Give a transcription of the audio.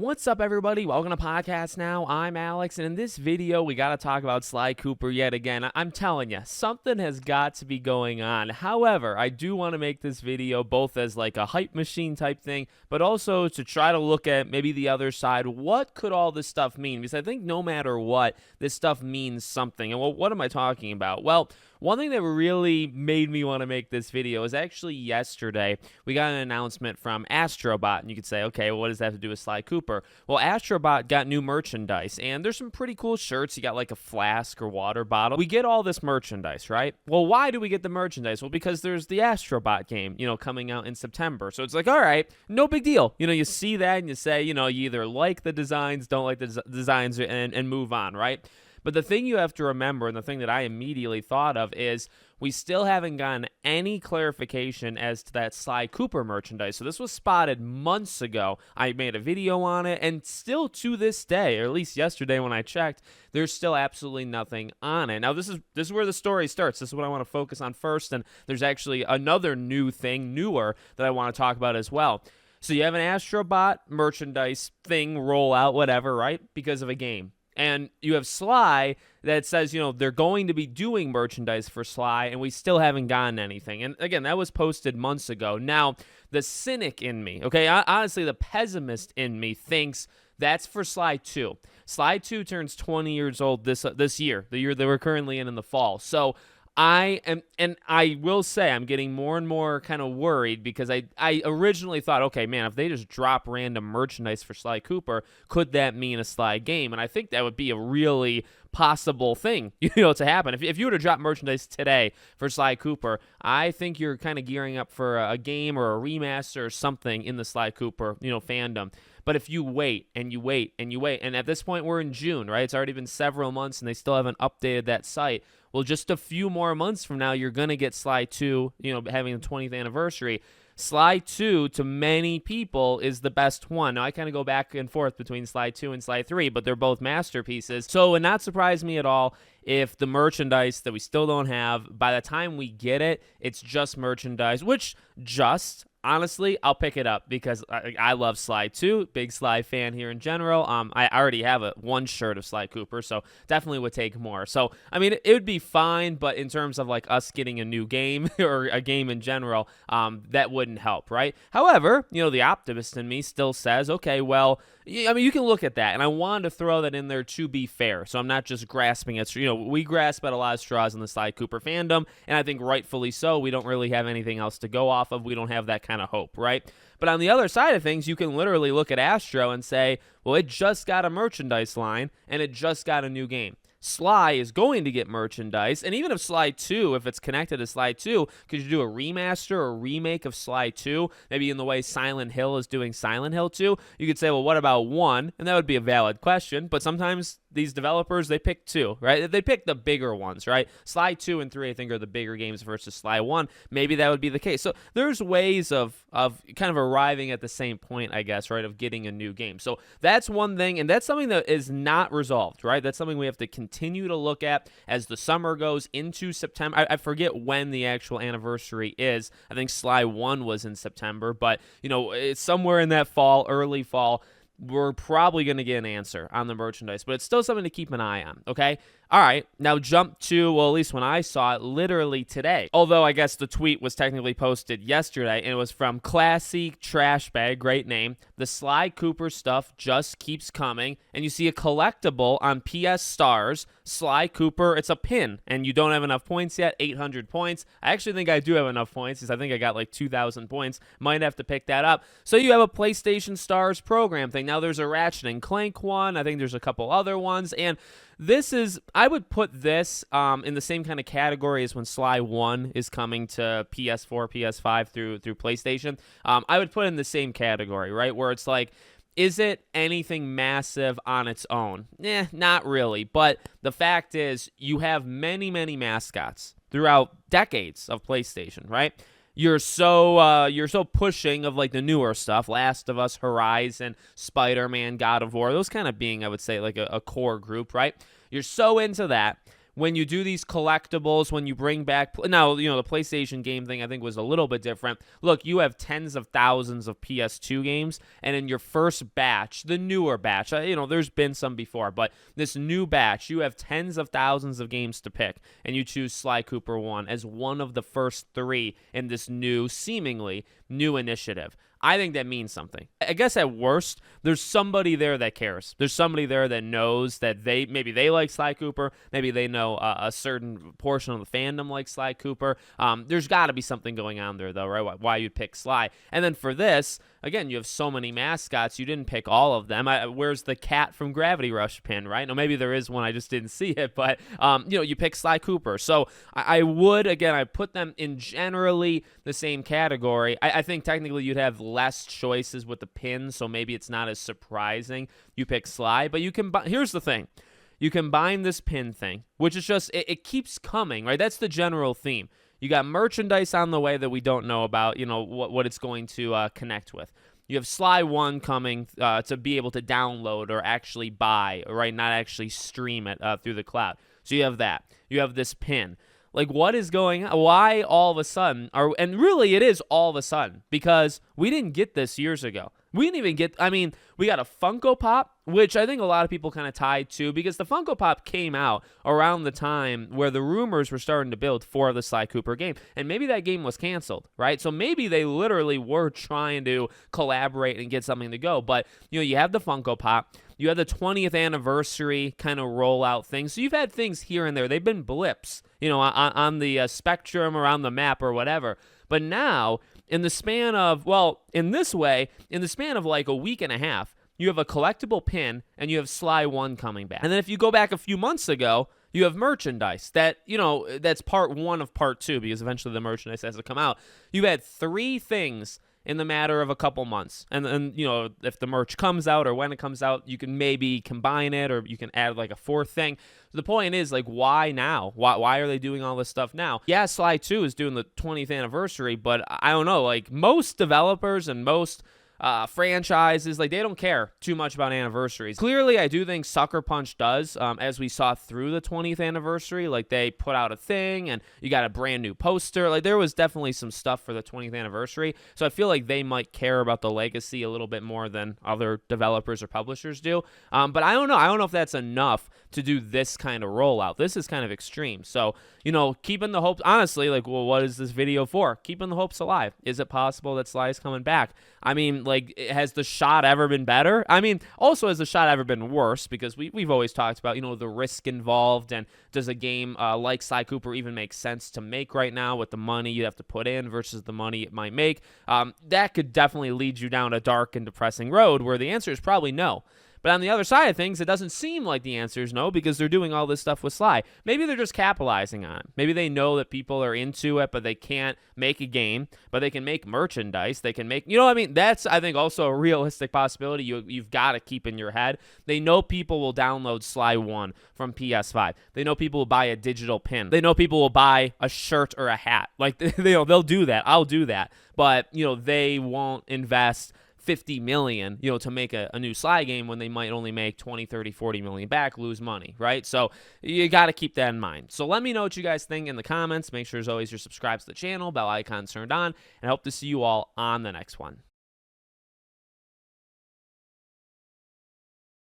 What's up, everybody? Welcome to Podcast Now. I'm Alex, and in this video, we got to talk about Sly Cooper yet again. I'm telling you, something has got to be going on. However, I do want to make this video both as like a hype machine type thing, but also to try to look at maybe the other side. What could all this stuff mean? Because I think no matter what, this stuff means something. And what am I talking about? Well, one thing that really made me want to make this video is actually yesterday, we got an announcement from Astrobot, and you could say, okay, well, what does that have to do with Sly Cooper? Well, Astrobot got new merchandise, and there's some pretty cool shirts. You got like a flask or water bottle. We get all this merchandise, right? Well, why do we get the merchandise? Well, because there's the Astrobot game, coming out in September. So it's like, all right, no big deal. You see that and you say, you either like the designs, don't like the designs, and move on, right? But the thing you have to remember, and the thing that I immediately thought of, is we still haven't gotten any clarification as to that Sly Cooper merchandise. So this was spotted months ago. I made a video on it, and still to this day, or at least yesterday when I checked, there's still absolutely nothing on it. Now, this is where the story starts. This is what I want to focus on first, and there's actually another newer, that I want to talk about as well. So you have an Astrobot merchandise thing, rollout, whatever, right? Because of a game. And you have Sly that says, they're going to be doing merchandise for Sly, and we still haven't gotten anything. And again, that was posted months ago. Now, the cynic in me, okay, honestly, the pessimist in me thinks that's for Sly 2. Sly 2 turns 20 years old this year, the year that we're currently in the fall. So I will say I'm getting more and more kind of worried, because I originally thought, okay, man, if they just drop random merchandise for Sly Cooper, could that mean a Sly game? And I think that would be a really possible thing, to happen. If you were to drop merchandise today for Sly Cooper, I think you're kind of gearing up for a game or a remaster or something in the Sly Cooper, fandom. But if you wait and you wait and you wait, and at this point we're in June, right? It's already been several months and they still haven't updated that site. Well, just a few more months from now, you're going to get Sly 2, having the 20th anniversary. Sly 2, to many people, is the best one. Now, I kind of go back and forth between Sly 2 and Sly 3, but they're both masterpieces. So it would not surprise me at all if the merchandise that we still don't have, by the time we get it, it's just merchandise, honestly, I'll pick it up because I love Sly 2, big Sly fan here in general. I already have one shirt of Sly Cooper, so definitely would take more. So, I mean, it would be fine, but in terms of like us getting a new game or a game in general, that wouldn't help, right? However, the optimist in me still says, okay, well, I mean, you can look at that, and I wanted to throw that in there to be fair, so I'm not just grasping at, we grasp at a lot of straws in the Sly Cooper fandom, and I think rightfully so. We don't really have anything else to go off of. We don't have that kind of hope, right? But on the other side of things, you can literally look at Astro and say, well, it just got a merchandise line, and it just got a new game. Sly is going to get merchandise, and even if Sly 2, if it's connected to Sly 2, could you do a remaster or remake of Sly 2, maybe in the way Silent Hill is doing Silent Hill 2? You could say, well, what about 1? And that would be a valid question, but sometimes these developers, they pick 2, right? They pick the bigger ones, right? Sly 2 and 3, I think, are the bigger games versus Sly 1. Maybe that would be the case. So there's ways of kind of arriving at the same point, I guess, right, of getting a new game. So that's one thing, and that's something that is not resolved, right? That's something we have to continue to look at as the summer goes into September. I forget when the actual anniversary is. I think Sly 1 was in September, but, it's somewhere in that fall, early fall. We're probably going to get an answer on the merchandise, but it's still something to keep an eye on, okay? All right, now jump to, well, at least when I saw it, literally today. Although I guess the tweet was technically posted yesterday, and it was from Classy Trash Bag, great name. The Sly Cooper stuff just keeps coming, and you see a collectible on PS Stars, Sly Cooper. It's a pin, and you don't have enough points yet, 800 points. I actually think I do have enough points, because I think I got like 2,000 points. Might have to pick that up. So you have a PlayStation Stars program thing. Now there's a Ratchet and Clank one. I think there's a couple other ones, and I would put this in the same kind of category as when Sly 1 is coming to PS4, PS5 through PlayStation. I would put it in the same category, right? Where it's like, is it anything massive on its own? Not really. But the fact is, you have many, many mascots throughout decades of PlayStation, right? You're so pushing of like the newer stuff, Last of Us, Horizon, Spider-Man, God of War, those kind of being, I would say, like a core group, right? You're so into that. when you do these collectibles, when you bring back now, the PlayStation game thing I think was a little bit different. Look, you have tens of thousands of PS2 games, and in your first batch, the newer batch, there's been some before, but this new batch, you have tens of thousands of games to pick, and you choose Sly Cooper 1 as one of the first 3 in this seemingly new initiative. I think that means something. I guess at worst, there's somebody there that cares. There's somebody there that knows that maybe they like Sly Cooper. Maybe they know a certain portion of the fandom like Sly Cooper. There's got to be something going on there, though, right? Why you'd pick Sly. And then for this, again, you have so many mascots. You didn't pick all of them. Where's the cat from Gravity Rush pin, right? No, maybe there is one. I just didn't see it. But, you pick Sly Cooper. So I would, again, I put them in generally the same category. I think technically you'd have less choices with the pins, so maybe it's not as surprising you pick Sly. But here's the thing. You combine this pin thing, which is just, it keeps coming, right? That's the general theme. You got merchandise on the way that we don't know about, what it's going to connect with. You have Sly 1 coming to be able to download or actually buy, right? Not actually stream it through the cloud. So you have that. You have this pin. Like, what is going on? Why all of a sudden and really it is all of a sudden, because we didn't get this years ago. We didn't even get, we got a Funko Pop, which I think a lot of people kind of tied to, because the Funko Pop came out around the time where the rumors were starting to build for the Sly Cooper game. And maybe that game was canceled, right? So maybe they literally were trying to collaborate and get something to go. But, you have the Funko Pop. You have the 20th anniversary kind of rollout thing. So you've had things here and there. They've been blips, on the spectrum around the map or whatever. But now, in the span of like a week and a half, you have a collectible pin and you have Sly 1 coming back. And then if you go back a few months ago, you have merchandise that, that's part 1 of part 2, because eventually the merchandise has to come out. You had 3 things in the matter of a couple months. And if the merch comes out or when it comes out, you can maybe combine it, or you can add like a 4th thing. So the point is, like, why now? Why are they doing all this stuff now? Yeah, Sly 2 is doing the 20th anniversary, but I don't know, like, most developers and most franchises, like, they don't care too much about anniversaries. Clearly, I do think Sucker Punch does, as we saw through the 20th anniversary. Like, they put out a thing, and you got a brand new poster. Like, there was definitely some stuff for the 20th anniversary, so I feel like they might care about the legacy a little bit more than other developers or publishers do. But I don't know. I don't know if that's enough to do this kind of rollout. This is kind of extreme. So, keeping the hopes, honestly, like, well, what is this video for? Keeping the hopes alive. Is it possible that Sly's coming back? Like, has the shot ever been better? Also, has the shot ever been worse? Because we've always talked about, the risk involved, and does a game like Sly Cooper even make sense to make right now with the money you have to put in versus the money it might make? That could definitely lead you down a dark and depressing road where the answer is probably no. But on the other side of things, it doesn't seem like the answer is no, because they're doing all this stuff with Sly. Maybe they're just capitalizing on it. Maybe they know that people are into it, but they can't make a game, but they can make merchandise. They can make, That's, I think, also a realistic possibility you've got to keep in your head. They know people will download Sly 1 from PS5. They know people will buy a digital pin. They know people will buy a shirt or a hat. Like, they'll do that. I'll do that. But, they won't invest $50 million, to make a new Sly game when they might only make 20, 30, 40 million back, lose money, right? So you got to keep that in mind. So let me know what you guys think in the comments. Make sure, as always, you're subscribed to the channel, bell icon turned on, and I hope to see you all on the next one.